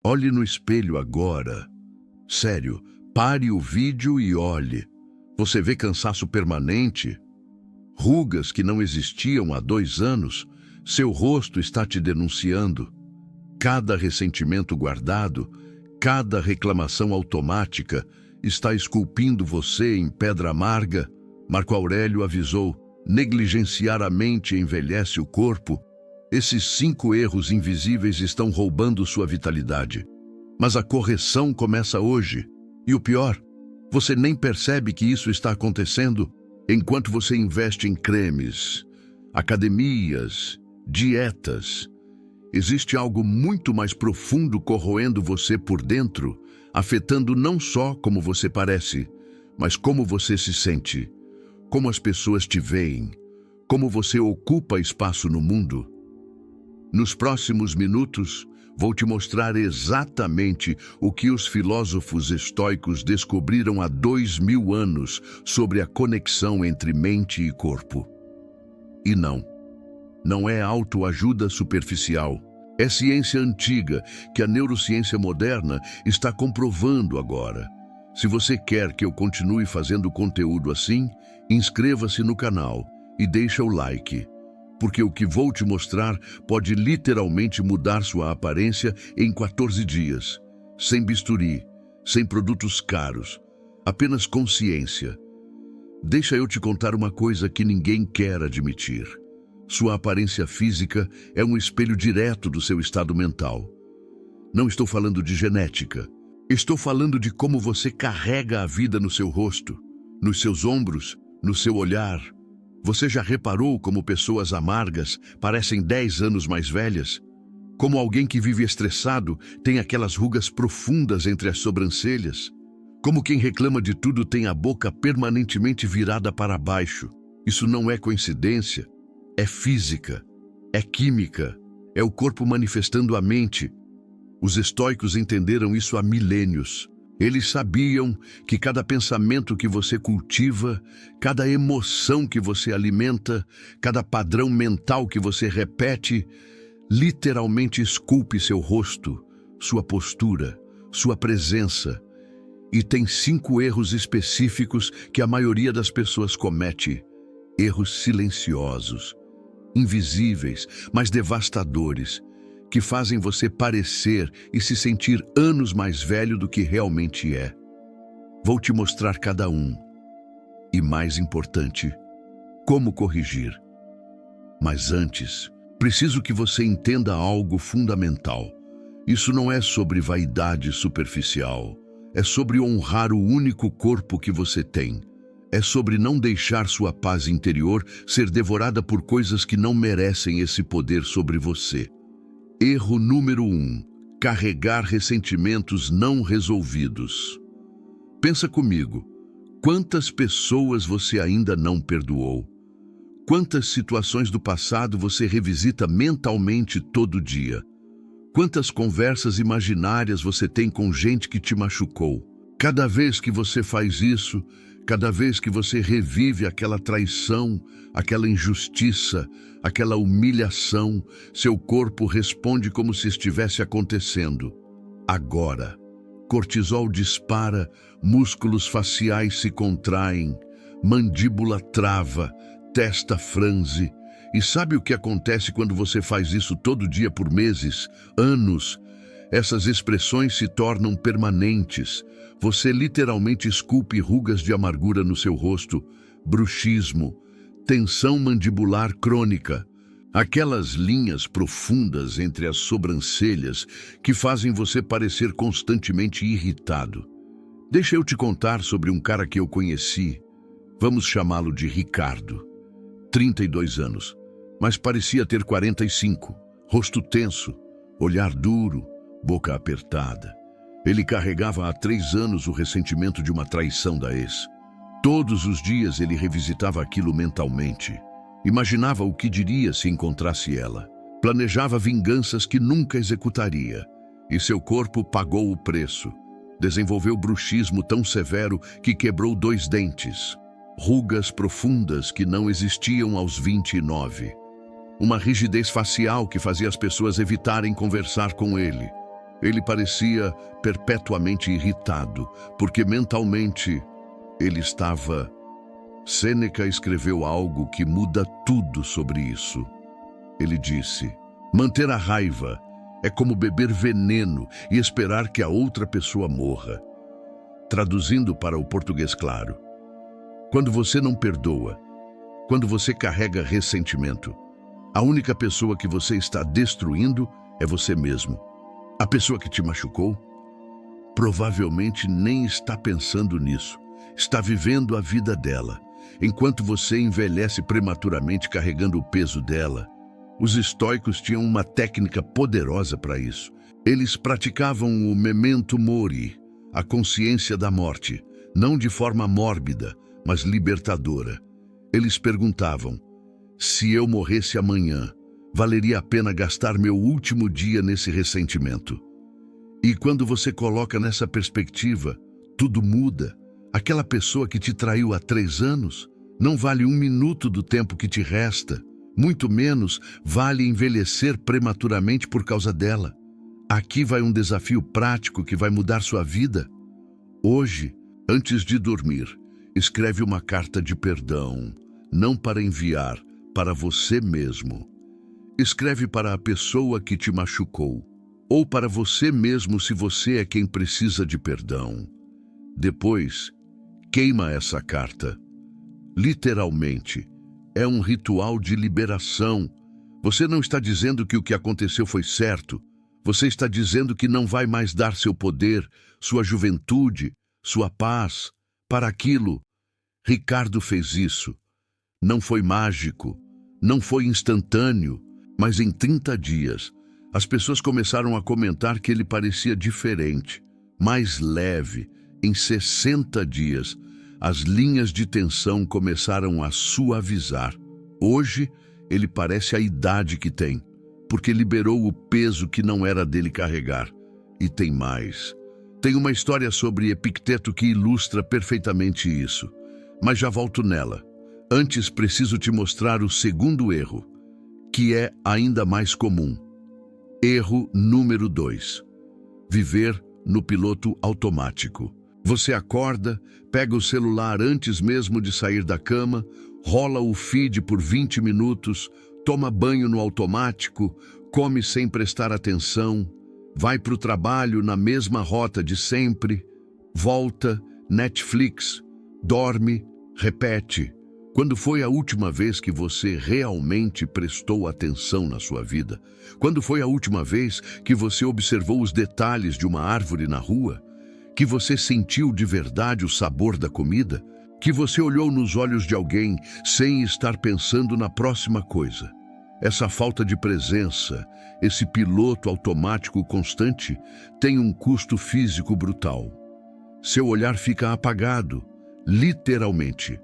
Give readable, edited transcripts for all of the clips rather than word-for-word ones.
Olhe no espelho agora. Sério, pare o vídeo e olhe. Você vê cansaço permanente? Rugas que não existiam há 2 anos? Seu rosto está te denunciando. Cada ressentimento guardado, cada reclamação automática está esculpindo você em pedra amarga. Marco Aurélio avisou: negligenciar a mente envelhece o corpo. Esses 5 erros invisíveis estão roubando sua vitalidade. Mas a correção começa hoje. E o pior, você nem percebe que isso está acontecendo enquanto você investe em cremes, academias, dietas. Existe algo muito mais profundo corroendo você por dentro, afetando não só como você parece, mas como você se sente, como as pessoas te veem, como você ocupa espaço no mundo. Nos próximos minutos, vou te mostrar exatamente o que os filósofos estoicos descobriram há 2000 anos sobre a conexão entre mente e corpo. E não é autoajuda superficial. É ciência antiga que a neurociência moderna está comprovando agora. Se você quer que eu continue fazendo conteúdo assim, inscreva-se no canal e deixa o like, porque o que vou te mostrar pode literalmente mudar sua aparência em 14 dias, sem bisturi, sem produtos caros, apenas consciência. Deixa eu te contar uma coisa que ninguém quer admitir. Sua aparência física é um espelho direto do seu estado mental. Não estou falando de genética. Estou falando de como você carrega a vida no seu rosto, nos seus ombros, no seu olhar. Você já reparou como pessoas amargas parecem 10 anos mais velhas? Como alguém que vive estressado tem aquelas rugas profundas entre as sobrancelhas? Como quem reclama de tudo tem a boca permanentemente virada para baixo? Isso não é coincidência. É física, é química, é o corpo manifestando a mente. Os estoicos entenderam isso há milênios. Eles sabiam que cada pensamento que você cultiva, cada emoção que você alimenta, cada padrão mental que você repete, literalmente esculpe seu rosto, sua postura, sua presença. E tem 5 erros específicos que a maioria das pessoas comete. Erros silenciosos, invisíveis, mas devastadores, que fazem você parecer e se sentir anos mais velho do que realmente é. Vou te mostrar cada um. E mais importante, como corrigir. Mas antes, preciso que você entenda algo fundamental. Isso não é sobre vaidade superficial. É sobre honrar o único corpo que você tem. É sobre não deixar sua paz interior ser devorada por coisas que não merecem esse poder sobre você. Erro número 1. Carregar ressentimentos não resolvidos. Pensa comigo. Quantas pessoas você ainda não perdoou? Quantas situações do passado você revisita mentalmente todo dia? Quantas conversas imaginárias você tem com gente que te machucou? Cada vez que você faz isso, cada vez que você revive aquela traição, aquela injustiça, aquela humilhação, seu corpo responde como se estivesse acontecendo. Agora, cortisol dispara, músculos faciais se contraem, mandíbula trava, testa franze. E sabe o que acontece quando você faz isso todo dia por meses, anos? Essas expressões se tornam permanentes. Você literalmente esculpe rugas de amargura no seu rosto, bruxismo, tensão mandibular crônica, aquelas linhas profundas entre as sobrancelhas que fazem você parecer constantemente irritado. Deixa eu te contar sobre um cara que eu conheci. Vamos chamá-lo de Ricardo. 32 anos, mas parecia ter 45, rosto tenso, olhar duro, boca apertada. Ele carregava há 3 anos o ressentimento de uma traição da ex. Todos os dias ele revisitava aquilo mentalmente. Imaginava o que diria se encontrasse ela. Planejava vinganças que nunca executaria. E seu corpo pagou o preço. Desenvolveu bruxismo tão severo que quebrou 2 dentes. Rugas profundas que não existiam aos 29. Uma rigidez facial que fazia as pessoas evitarem conversar com ele. Ele parecia perpetuamente irritado, porque mentalmente ele estava... Sêneca escreveu algo que muda tudo sobre isso. Ele disse: manter a raiva é como beber veneno e esperar que a outra pessoa morra. Traduzindo para o português claro, quando você não perdoa, quando você carrega ressentimento, a única pessoa que você está destruindo é você mesmo. A pessoa que te machucou provavelmente nem está pensando nisso, está vivendo a vida dela. Enquanto você envelhece prematuramente carregando o peso dela, os estoicos tinham uma técnica poderosa para isso. Eles praticavam o memento mori, a consciência da morte, não de forma mórbida, mas libertadora. Eles perguntavam: se eu morresse amanhã, valeria a pena gastar meu último dia nesse ressentimento? E quando você coloca nessa perspectiva, tudo muda. Aquela pessoa que te traiu há 3 anos não vale 1 minuto do tempo que te resta, muito menos vale envelhecer prematuramente por causa dela. Aqui vai um desafio prático que vai mudar sua vida. Hoje, antes de dormir, escreve uma carta de perdão, não para enviar, para você mesmo. Escreve para a pessoa que te machucou, ou para você mesmo se você é quem precisa de perdão. Depois, queima essa carta. Literalmente, é um ritual de liberação. Você não está dizendo que o que aconteceu foi certo. Você está dizendo que não vai mais dar seu poder, sua juventude, sua paz para aquilo. Ricardo fez isso. Não foi mágico, não foi instantâneo, mas em 30 dias, as pessoas começaram a comentar que ele parecia diferente, mais leve. Em 60 dias, as linhas de tensão começaram a suavizar. Hoje, ele parece a idade que tem, porque liberou o peso que não era dele carregar. E tem mais. Tem uma história sobre Epicteto que ilustra perfeitamente isso, mas já volto nela. Antes, preciso te mostrar o segundo erro, que é ainda mais comum. Erro número 2. Viver no piloto automático. Você acorda, pega o celular antes mesmo de sair da cama, rola o feed por 20 minutos, toma banho no automático, come sem prestar atenção, vai para o trabalho na mesma rota de sempre, volta, Netflix, dorme, repete. Quando foi a última vez que você realmente prestou atenção na sua vida? Quando foi a última vez que você observou os detalhes de uma árvore na rua? Que você sentiu de verdade o sabor da comida? Que você olhou nos olhos de alguém sem estar pensando na próxima coisa? Essa falta de presença, esse piloto automático constante, tem um custo físico brutal. Seu olhar fica apagado, literalmente.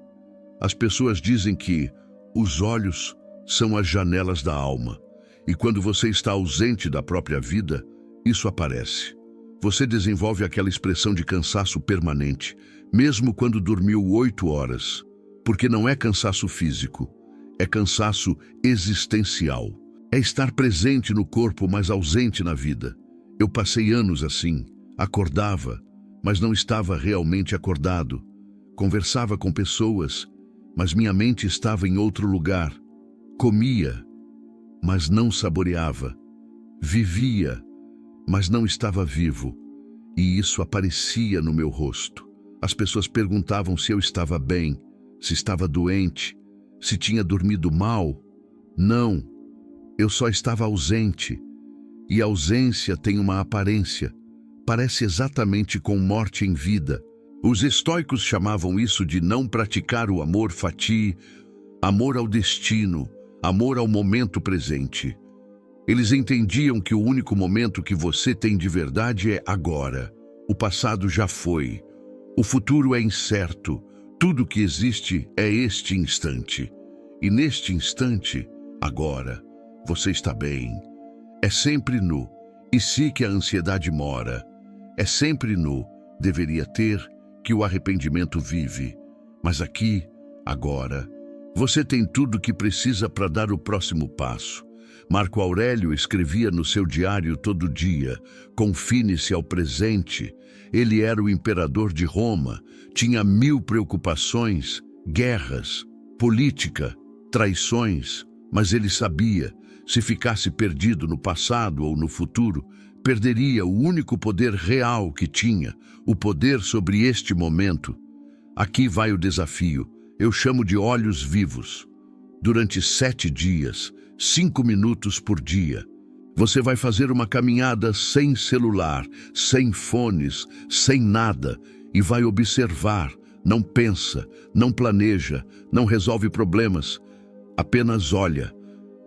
As pessoas dizem que os olhos são as janelas da alma, e quando você está ausente da própria vida, isso aparece. Você desenvolve aquela expressão de cansaço permanente, mesmo quando dormiu 8 horas, porque não é cansaço físico, é cansaço existencial. É estar presente no corpo, mas ausente na vida. Eu passei anos assim, acordava, mas não estava realmente acordado. Conversava com pessoas, mas minha mente estava em outro lugar. Comia, mas não saboreava. Vivia, mas não estava vivo. E isso aparecia no meu rosto. As pessoas perguntavam se eu estava bem, se estava doente, se tinha dormido mal. Não, eu só estava ausente. E a ausência tem uma aparência. Parece exatamente com morte em vida. Os estoicos chamavam isso de não praticar o amor fati, amor ao destino, amor ao momento presente. Eles entendiam que o único momento que você tem de verdade é agora. O passado já foi. O futuro é incerto. Tudo que existe é este instante. E neste instante, agora, você está bem. É sempre no "e se" que a ansiedade mora. É sempre no "deveria ter" que o arrependimento vive. Mas aqui, agora, você tem tudo o que precisa para dar o próximo passo. Marco Aurélio escrevia no seu diário todo dia: confine-se ao presente. Ele era o imperador de Roma, tinha 1000 preocupações, guerras, política, traições, mas ele sabia, se ficasse perdido no passado ou no futuro, perderia o único poder real que tinha, o poder sobre este momento. Aqui vai o desafio, eu chamo de olhos vivos. Durante 7 dias, 5 minutos por dia, você vai fazer uma caminhada sem celular, sem fones, sem nada, e vai observar, não pensa, não planeja, não resolve problemas, apenas olha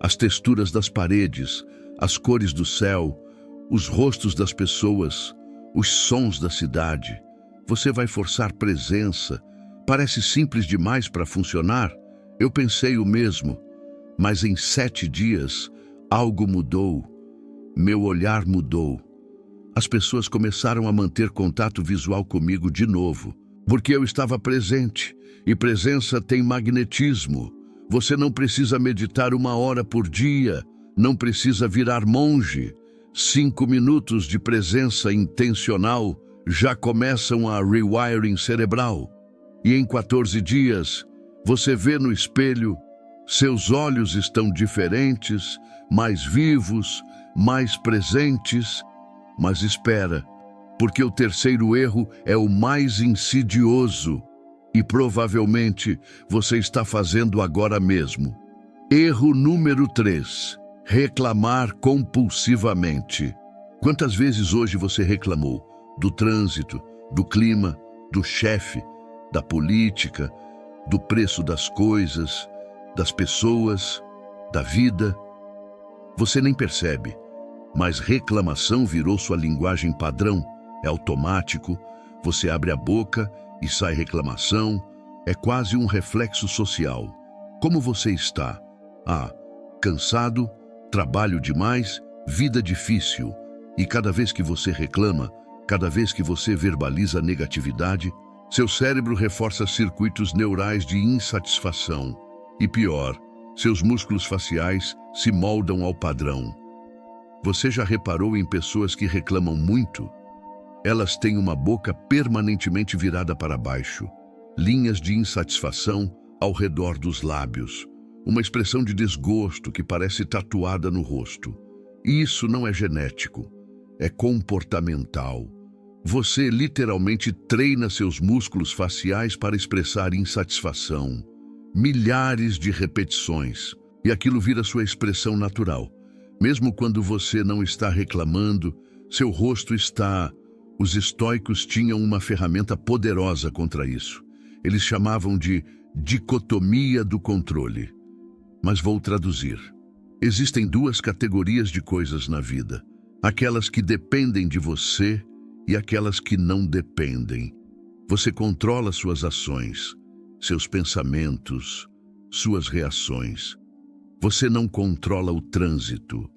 as texturas das paredes, as cores do céu, os rostos das pessoas, os sons da cidade. Você vai forçar presença. Parece simples demais para funcionar? Eu pensei o mesmo, mas em 7 dias algo mudou. Meu olhar mudou. As pessoas começaram a manter contato visual comigo de novo, porque eu estava presente, e presença tem magnetismo. Você não precisa meditar 1 hora por dia, não precisa virar monge. 5 minutos de presença intencional já começam a rewiring cerebral. E em 14 dias, você vê no espelho, seus olhos estão diferentes, mais vivos, mais presentes. Mas espera, porque o terceiro erro é o mais insidioso e provavelmente você está fazendo agora mesmo. Erro número 3. Reclamar compulsivamente. Quantas vezes hoje você reclamou do trânsito, do clima, do chefe, da política, do preço das coisas, das pessoas, da vida? Você nem percebe, mas reclamação virou sua linguagem padrão, é automático, você abre a boca e sai reclamação, é quase um reflexo social. Como você está? Cansado, trabalho demais, vida difícil. E cada vez que você reclama, cada vez que você verbaliza negatividade, seu cérebro reforça circuitos neurais de insatisfação. E pior, seus músculos faciais se moldam ao padrão. Você já reparou em pessoas que reclamam muito? Elas têm uma boca permanentemente virada para baixo, linhas de insatisfação ao redor dos lábios, uma expressão de desgosto que parece tatuada no rosto. E isso não é genético, é comportamental. Você literalmente treina seus músculos faciais para expressar insatisfação. Milhares de repetições, e aquilo vira sua expressão natural. Mesmo quando você não está reclamando, seu rosto está... Os estoicos tinham uma ferramenta poderosa contra isso. Eles chamavam de dicotomia do controle. Mas vou traduzir. Existem 2 categorias de coisas na vida. Aquelas que dependem de você e aquelas que não dependem. Você controla suas ações, seus pensamentos, suas reações. Você não controla o trânsito,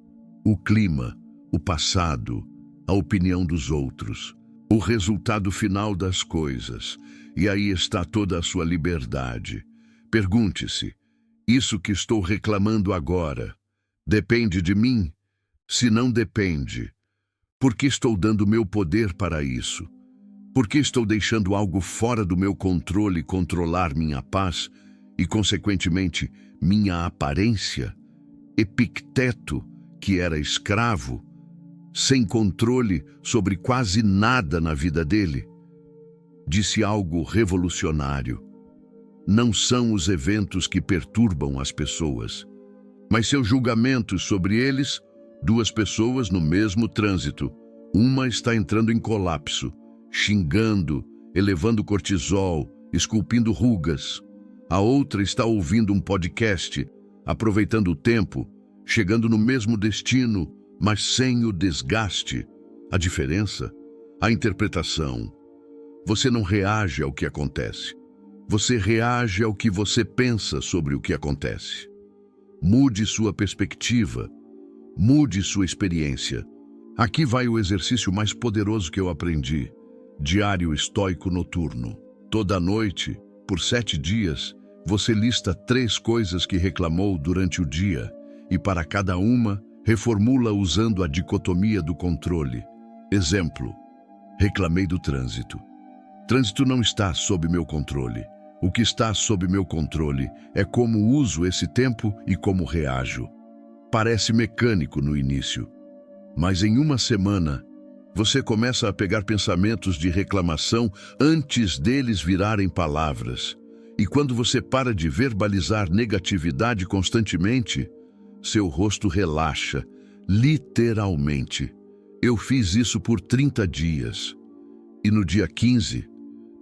o clima, o passado, a opinião dos outros, o resultado final das coisas. E aí está toda a sua liberdade. Pergunte-se, isso que estou reclamando agora, depende de mim? Se não depende, por que estou dando meu poder para isso? Por que estou deixando algo fora do meu controle controlar minha paz e, consequentemente, minha aparência? Epicteto, que era escravo, sem controle sobre quase nada na vida dele, disse algo revolucionário. Não são os eventos que perturbam as pessoas, mas seus julgamentos sobre eles. 2 pessoas no mesmo trânsito. Uma está entrando em colapso, xingando, elevando cortisol, esculpindo rugas. A outra está ouvindo um podcast, aproveitando o tempo, chegando no mesmo destino, mas sem o desgaste. A diferença? A interpretação. Você não reage ao que acontece. Você reage ao que você pensa sobre o que acontece. Mude sua perspectiva. Mude sua experiência. Aqui vai o exercício mais poderoso que eu aprendi. Diário estoico noturno. Toda noite, por 7 dias, você lista 3 coisas que reclamou durante o dia. e para cada uma, reformula usando a dicotomia do controle. Exemplo: reclamei do trânsito. Trânsito não está sob meu controle. O que está sob meu controle é como uso esse tempo e como reajo. Parece mecânico no início, mas em uma semana, você começa a pegar pensamentos de reclamação antes deles virarem palavras. E quando você para de verbalizar negatividade constantemente, seu rosto relaxa, literalmente. Eu fiz isso por 30 dias. E no dia 15,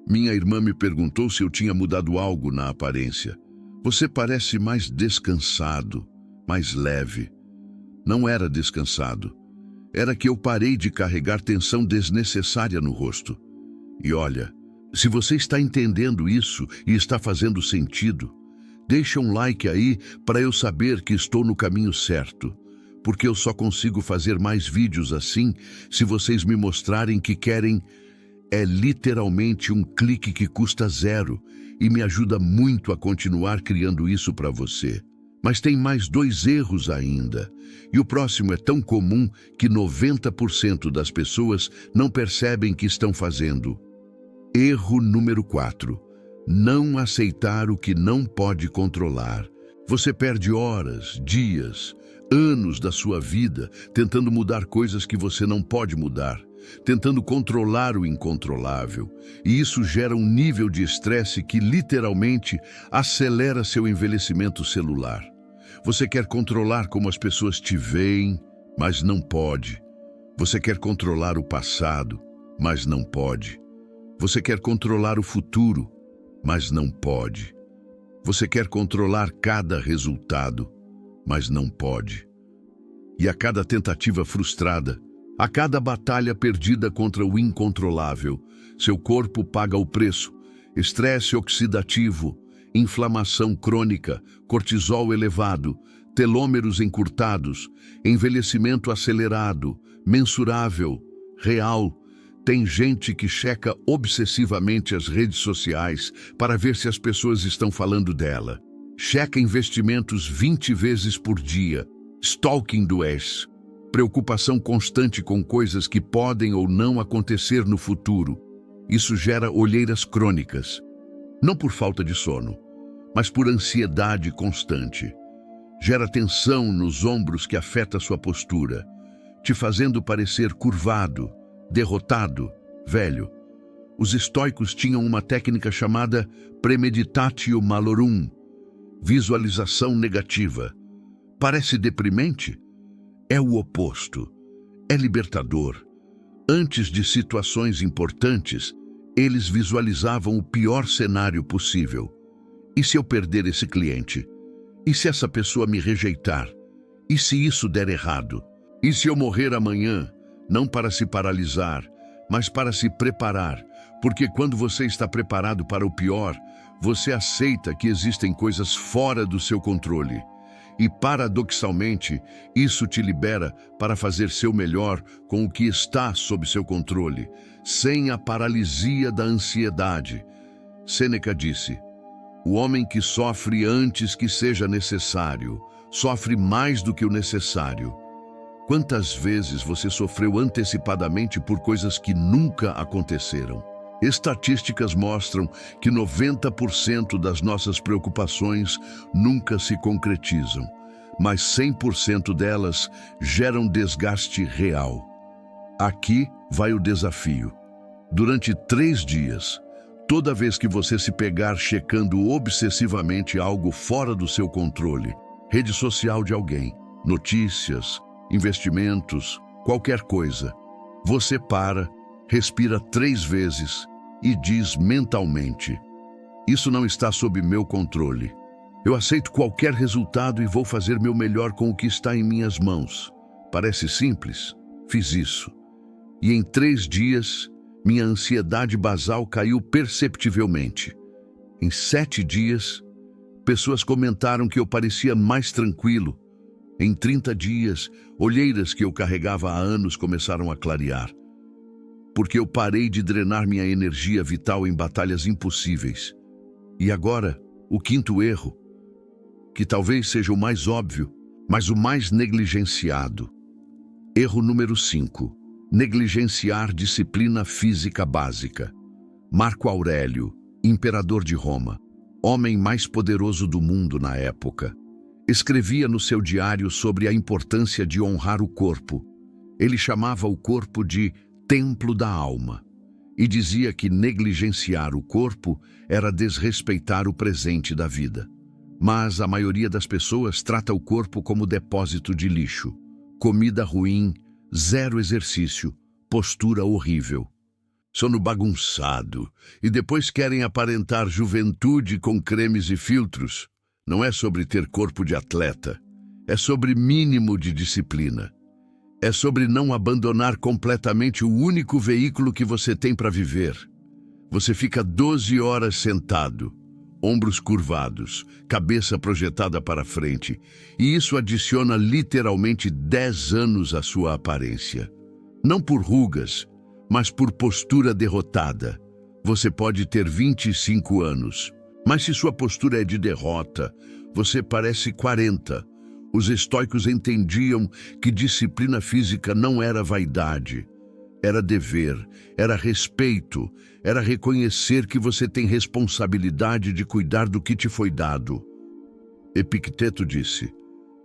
minha irmã me perguntou se eu tinha mudado algo na aparência. Você parece mais descansado, mais leve. Não era descansado. Era que eu parei de carregar tensão desnecessária no rosto. E olha, se você está entendendo isso e está fazendo sentido, deixa um like aí para eu saber que estou no caminho certo. Porque eu só consigo fazer mais vídeos assim se vocês me mostrarem que querem. É literalmente um clique que custa 0 e me ajuda muito a continuar criando isso para você. Mas tem mais 2 erros ainda. E o próximo é tão comum que 90% das pessoas não percebem que estão fazendo. Erro número 4. Não aceitar o que não pode controlar. Você perde horas, dias, anos da sua vida tentando mudar coisas que você não pode mudar, tentando controlar o incontrolável. E isso gera um nível de estresse que literalmente acelera seu envelhecimento celular. Você quer controlar como as pessoas te veem, mas não pode. Você quer controlar o passado, mas não pode. Você quer controlar o futuro, mas não pode. Você quer controlar cada resultado, mas não pode. E a cada tentativa frustrada, a cada batalha perdida contra o incontrolável, seu corpo paga o preço: estresse oxidativo, inflamação crônica, cortisol elevado, telômeros encurtados, envelhecimento acelerado, mensurável, real. Tem gente que checa obsessivamente as redes sociais para ver se as pessoas estão falando dela. Checa investimentos 20 vezes por dia. Stalking do ex. Preocupação constante com coisas que podem ou não acontecer no futuro. Isso gera olheiras crônicas. Não por falta de sono, mas por ansiedade constante. Gera tensão nos ombros que afeta sua postura, te fazendo parecer curvado, derrotado, velho. Os estoicos tinham uma técnica chamada premeditatio malorum, visualização negativa. Parece deprimente? É o oposto. É libertador. Antes de situações importantes, eles visualizavam o pior cenário possível. E se eu perder esse cliente? E se essa pessoa me rejeitar? E se isso der errado? E se eu morrer amanhã? Não para se paralisar, mas para se preparar. Porque quando você está preparado para o pior, você aceita que existem coisas fora do seu controle. E, paradoxalmente, isso te libera para fazer seu melhor com o que está sob seu controle, sem a paralisia da ansiedade. Sêneca disse: o homem que sofre antes que seja necessário, sofre mais do que o necessário. Quantas vezes você sofreu antecipadamente por coisas que nunca aconteceram? Estatísticas mostram que 90% das nossas preocupações nunca se concretizam, mas 100% delas geram desgaste real. Aqui vai o desafio. Durante 3 dias, toda vez que você se pegar checando obsessivamente algo fora do seu controle, rede social de alguém, notícias, investimentos, qualquer coisa, você para, respira 3 vezes e diz mentalmente: isso não está sob meu controle. Eu aceito qualquer resultado e vou fazer meu melhor com o que está em minhas mãos. Parece simples? Fiz isso. E em 3 dias, minha ansiedade basal caiu perceptivelmente. Em 7 dias, pessoas comentaram que eu parecia mais tranquilo. Em 30 dias, olheiras que eu carregava há anos começaram a clarear. Porque eu parei de drenar minha energia vital em batalhas impossíveis. E agora, o 5º erro, que talvez seja o mais óbvio, mas o mais negligenciado. Erro número 5. Negligenciar disciplina física básica. Marco Aurélio, imperador de Roma, homem mais poderoso do mundo na época, escrevia no seu diário sobre a importância de honrar o corpo. Ele chamava o corpo de templo da alma e dizia que negligenciar o corpo era desrespeitar o presente da vida. Mas a maioria das pessoas trata o corpo como depósito de lixo, comida ruim, zero exercício, postura horrível. Sono bagunçado e depois querem aparentar juventude com cremes e filtros. Não é sobre ter corpo de atleta, é sobre mínimo de disciplina. É sobre não abandonar completamente o único veículo que você tem para viver. Você fica 12 horas sentado, ombros curvados, cabeça projetada para frente, e isso adiciona literalmente 10 anos à sua aparência. Não por rugas, mas por postura derrotada. Você pode ter 25 anos, mas se sua postura é de derrota, você parece 40. Os estoicos entendiam que disciplina física não era vaidade, era dever, era respeito, era reconhecer que você tem responsabilidade de cuidar do que te foi dado. Epicteto disse: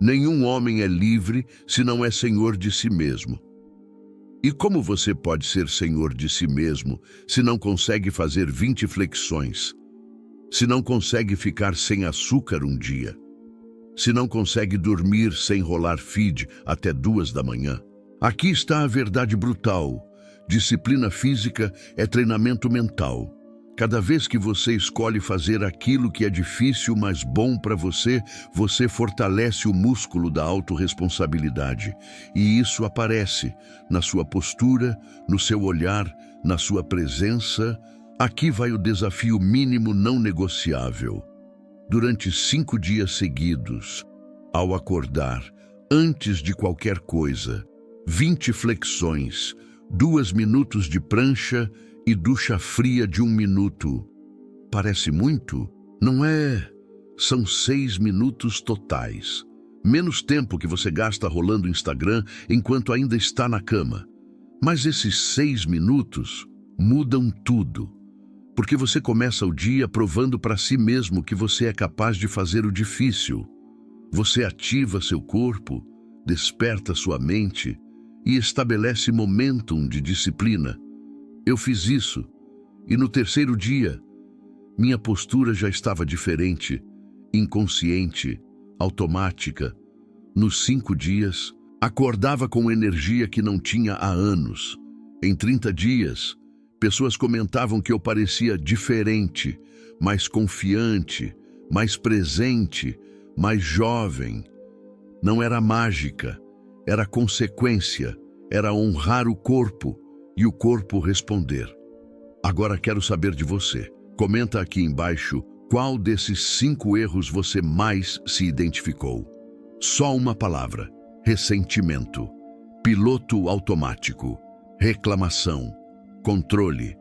nenhum homem é livre se não é senhor de si mesmo. E como você pode ser senhor de si mesmo se não consegue fazer 20 flexões? Se não consegue ficar sem açúcar um dia? Se não consegue dormir sem rolar feed até 2 da manhã? Aqui está a verdade brutal. Disciplina física é treinamento mental. Cada vez que você escolhe fazer aquilo que é difícil, mas bom para você, você fortalece o músculo da autorresponsabilidade. E isso aparece na sua postura, no seu olhar, na sua presença. Aqui vai o desafio mínimo não negociável. Durante 5 dias seguidos, ao acordar, antes de qualquer coisa, 20 flexões, 2 minutos de prancha e ducha fria de 1 minuto. Parece muito? Não é? São 6 minutos totais. Menos tempo que você gasta rolando o Instagram enquanto ainda está na cama. Mas esses 6 minutos mudam tudo. Porque você começa o dia provando para si mesmo que você é capaz de fazer o difícil. Você ativa seu corpo, desperta sua mente e estabelece momentum de disciplina. Eu fiz isso, e no 3º dia, minha postura já estava diferente, inconsciente, automática. Nos 5 dias, acordava com energia que não tinha há anos. Em 30 dias, pessoas comentavam que eu parecia diferente, mais confiante, mais presente, mais jovem. Não era mágica, era consequência, era honrar o corpo e o corpo responder. Agora quero saber de você. Comenta aqui embaixo qual desses 5 erros você mais se identificou. Só uma palavra: ressentimento, piloto automático, reclamação, controle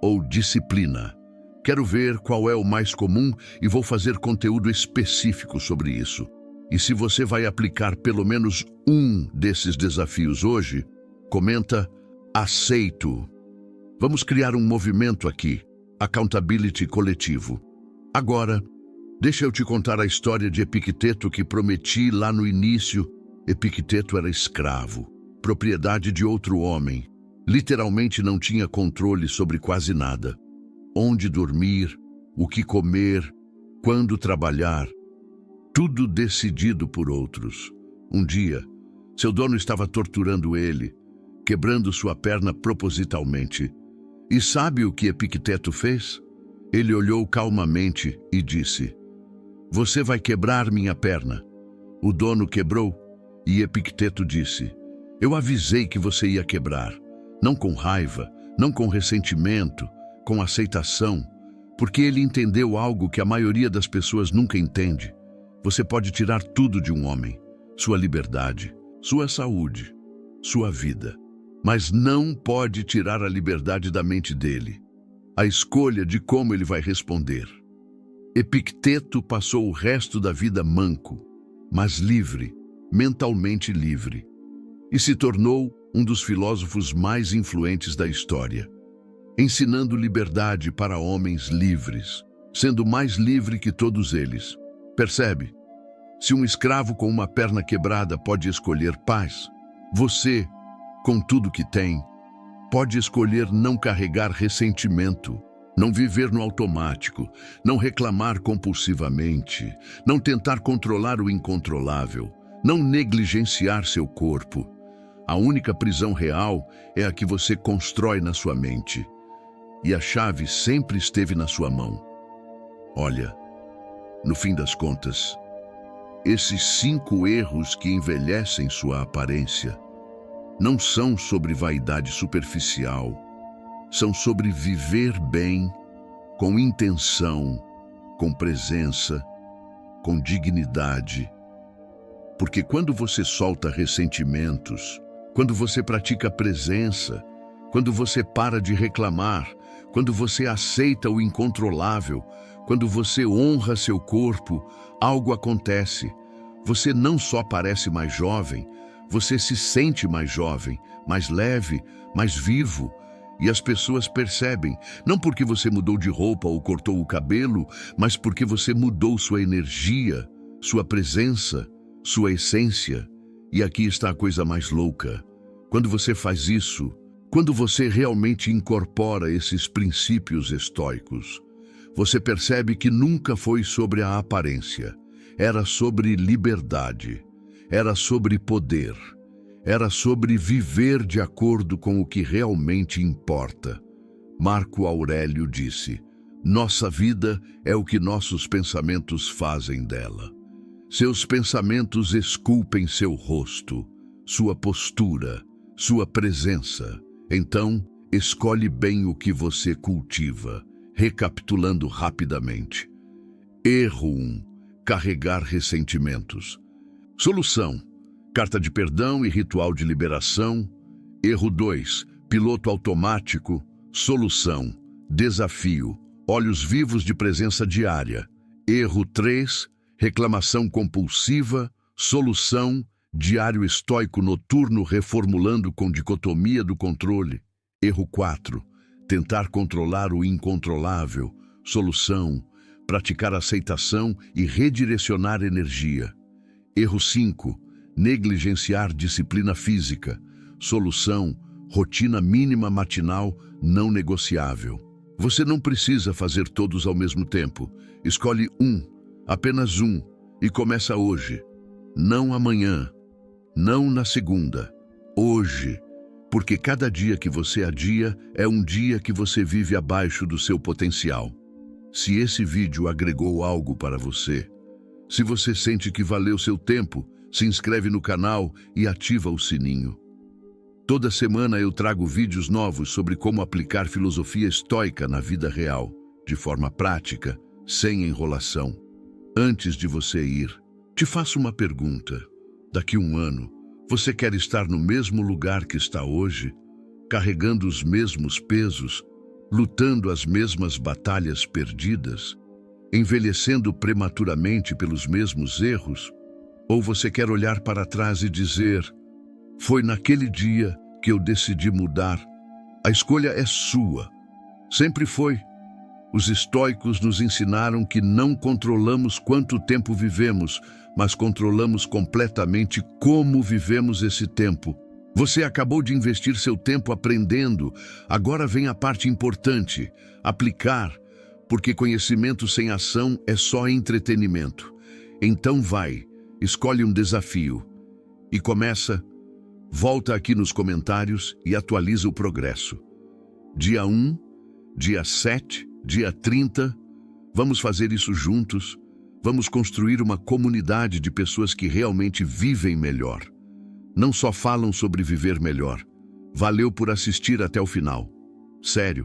ou disciplina. Quero ver qual é o mais comum e vou fazer conteúdo específico sobre isso. E se você vai aplicar pelo menos um desses desafios hoje, comenta: aceito. Vamos criar um movimento aqui, accountability coletivo. Agora, deixa eu te contar a história de Epicteto que prometi lá no início. Epicteto era escravo, propriedade de outro homem. Literalmente não tinha controle sobre quase nada. Onde dormir, o que comer, quando trabalhar. Tudo decidido por outros. Um dia, seu dono estava torturando ele, quebrando sua perna propositalmente. E sabe o que Epicteto fez? Ele olhou calmamente e disse: você vai quebrar minha perna. O dono quebrou e Epicteto disse: eu avisei que você ia quebrar. Não com raiva, não com ressentimento, com aceitação, porque ele entendeu algo que a maioria das pessoas nunca entende. Você pode tirar tudo de um homem, sua liberdade, sua saúde, sua vida, mas não pode tirar a liberdade da mente dele, a escolha de como ele vai responder. Epicteto passou o resto da vida manco, mas livre. mentalmente livre, e se tornou um dos filósofos mais influentes da história, ensinando liberdade para homens livres, sendo mais livre que todos eles. Percebe? Se um escravo com uma perna quebrada pode escolher paz, você, com tudo que tem, pode escolher não carregar ressentimento, não viver no automático, não reclamar compulsivamente, não tentar controlar o incontrolável, não negligenciar seu corpo. A única prisão real é a que você constrói na sua mente. E a chave sempre esteve na sua mão. Olha, no fim das contas, esses 5 erros que envelhecem sua aparência não são sobre vaidade superficial, são sobre viver bem, com intenção, com presença, com dignidade. Porque quando você solta ressentimentos, quando você pratica presença, quando você para de reclamar, quando você aceita o incontrolável, quando você honra seu corpo, algo acontece. Você não só parece mais jovem, você se sente mais jovem, mais leve, mais vivo. E as pessoas percebem, não porque você mudou de roupa ou cortou o cabelo, mas porque você mudou sua energia, sua presença, sua essência. E aqui está a coisa mais louca. Quando você faz isso, quando você realmente incorpora esses princípios estoicos, você percebe que nunca foi sobre a aparência. Era sobre liberdade, era sobre poder, era sobre viver de acordo com o que realmente importa. Marco Aurélio disse: nossa vida é o que nossos pensamentos fazem dela. Seus pensamentos esculpem seu rosto, sua postura, sua presença. Então, escolhe bem o que você cultiva. Recapitulando rapidamente. Erro 1. Carregar ressentimentos. Solução: carta de perdão e ritual de liberação. Erro 2. Piloto automático. Solução: desafio, olhos vivos de presença diária. Erro 3. Reclamação compulsiva. Solução: diário estoico noturno reformulando com dicotomia do controle. Erro 4. Tentar controlar o incontrolável. Solução: praticar aceitação e redirecionar energia. Erro 5. Negligenciar disciplina física. Solução: rotina mínima matinal não negociável. Você não precisa fazer todos ao mesmo tempo. Escolhe um, apenas um, e começa hoje. Não amanhã, não na segunda, hoje. Porque cada dia que você adia é um dia que você vive abaixo do seu potencial. Se esse vídeo agregou algo para você, se você sente que valeu seu tempo, se inscreve no canal e ativa o sininho. Toda semana eu trago vídeos novos sobre como aplicar filosofia estoica na vida real, de forma prática, sem enrolação. Antes de você ir, te faço uma pergunta. Daqui a um ano, você quer estar no mesmo lugar que está hoje, carregando os mesmos pesos, lutando as mesmas batalhas perdidas, envelhecendo prematuramente pelos mesmos erros? Ou você quer olhar para trás e dizer: foi naquele dia que eu decidi mudar? A escolha é sua. Sempre foi. Os estoicos nos ensinaram que não controlamos quanto tempo vivemos, mas controlamos completamente como vivemos esse tempo. Você acabou de investir seu tempo aprendendo. Agora vem a parte importante: aplicar, porque conhecimento sem ação é só entretenimento. Então vai, escolhe um desafio e começa. Volta aqui nos comentários e atualiza o progresso. Dia 1, dia 7, dia 30, vamos fazer isso juntos. Vamos construir uma comunidade de pessoas que realmente vivem melhor. Não só falam sobre viver melhor. Valeu por assistir até o final. Sério.